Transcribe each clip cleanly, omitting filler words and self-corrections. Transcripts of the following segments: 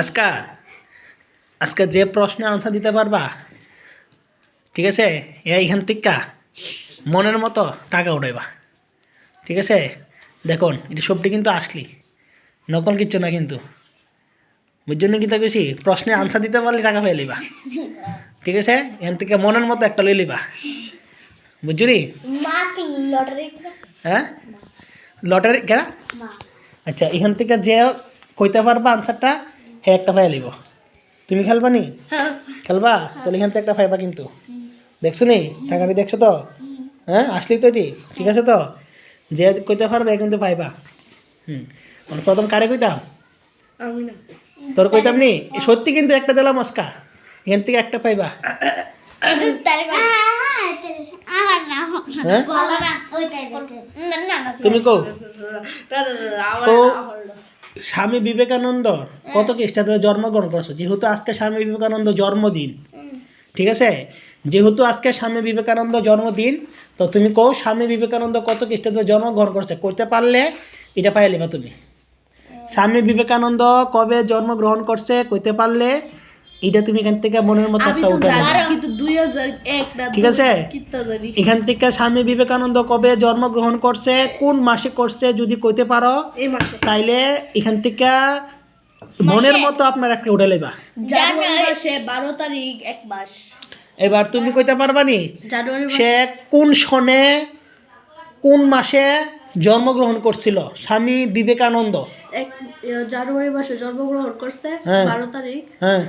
আজকা আজকে যে প্রশ্নের আনসার দিতে পারবা, ঠিক আছে, এইখান থেকে মনের মতো টাকা উঠাইবা। ঠিক আছে, দেখুন এটা সবটি কিন্তু আসলি, নকল কিচ্ছু না কিন্তু। বুঝছো না কিতা কইছি? প্রশ্নের আনসার দিতে পারলে টাকা পেয়ে লিবা। ঠিক আছে, এখান থেকে মনের মতো একটা লই লিবা। বুঝছো নি? হ্যাঁ, লটারি কেনা? আচ্ছা, এখান থেকে যে কইতে পারবা আনসারটা হে একটা পাই লিব। তুমি খেলবা নি? খেলবা? তাহলে এখান থেকে একটা পাইবা কিন্তু। দেখছো নি টাকাটি? দেখছো তো? হ্যাঁ, আসলি তো এটি। ঠিক আছে তো? যে কইতে পারবে কিন্তু পাইবা। প্রথম কারে কইতাম? তোর কইতাম নি? সত্যি কিন্তু একটা দিলাম আজকা, এখান থেকে একটা পাইবা। তুমি কও স্বামী বিবেকানন্দ কত খ্রিস্টাব্দে জন্মগ্রহণ করছে? যেহেতু আজকে স্বামী বিবেকানন্দ জন্মদিন, ঠিক আছে, যেহেতু আজকে স্বামী বিবেকানন্দ জন্মদিন, তো তুমি কও স্বামী বিবেকানন্দ কত খ্রিস্টাব্দে জন্মগ্রহণ করছে? করতে পারলে এটা পাই লিবা তুমি। স্বামী বিবেকানন্দ কবে জন্মগ্রহণ করছে কইতে পারলে এটা তুমি এখান থেকে মনের মতো একটা উঠে ঠিক আছে। এখান থেকে স্বামী বিবেকানন্দ কবে জন্মগ্রহণ করছে, কোন মাসে করছে যদি কইতে পারো, তাইলে এখান থেকে মনের মতো আপনার একটা উঠে লেবা। জানুয়ারি মাসে 12 তারিখ এক মাস। এবার তুমি কইতে পারবা নি সে কোন সনে কোন মাসে জন্মগ্রহণ করছিল? স্বামী বিবেকানন্দ জানুয়ারি মাসে জন্মগ্রহণ করছে 12 তারিখ। হ্যাঁ,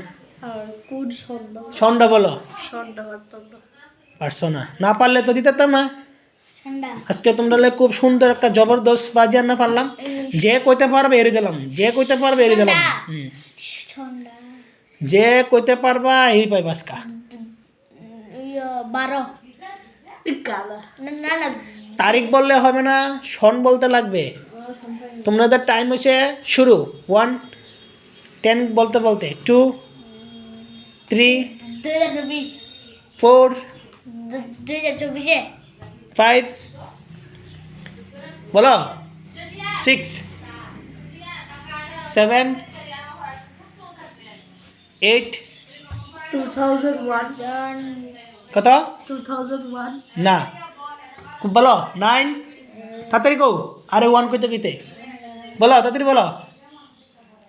আর কোন সন্ধ্যা? সন্ধ্যা বলো। সন্ধ্যা পারতাম না। পারছো না? না পারলে তো দিতাম না। আজকে তোমরা খুব সুন্দর একটা জবরদস্ত বাজিয়ার না পারলাম। যে কইতে পারবে এড়িয়ে দিলাম, যে কইতে পারবে এড়িয়ে দিলাম। যে কইতে পারবা এই পাইবা আজকা। 12 না তারিখ বললে হবে না, সন বলতে লাগবে। তোমাদের টাইম হচ্ছে শুরু 1 10 বলতে বলতে 2 3 2024 4 2024 5 বলো 6 7 8 2001 কত? 2001 না, বলো 9 তাড়াতাড়ি কও। আরে 1 কইতে কইতে বলো, তাড়াতাড়ি বলো,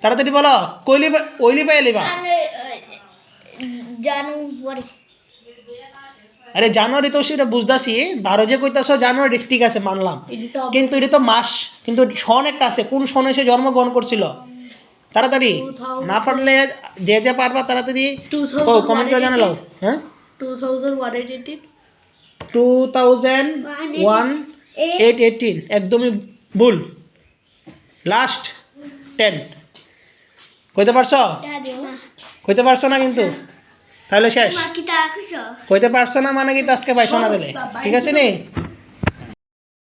তাড়াতাড়ি বলো। কইলি ওইলি পাই লিবা। জানুয়ারি। আরে জানুয়ারি তো সেটা বুঝতাছি, 12 যে কইতাছো জানুয়ারি ঠিক আছে মানলাম, কিন্তু এটা তো মাস, কিন্তু সন একটা আছে, কোন সনে সে জন্মগ্রহণ করছিল? তাড়াতাড়ি, না পারলে যে যে পারবা তাড়াতাড়ি কও, কমেন্টে জানালো। হ্যাঁ, 2001 8 একদমই ভুল। লাস্ট 10 কইতে পারছো? কইতে পারছো না কিন্তু, তাহলে শেষ। কইতে পারছো না মানে কিন্তু আজকে পাইছো না দিলে, ঠিক আছে নি?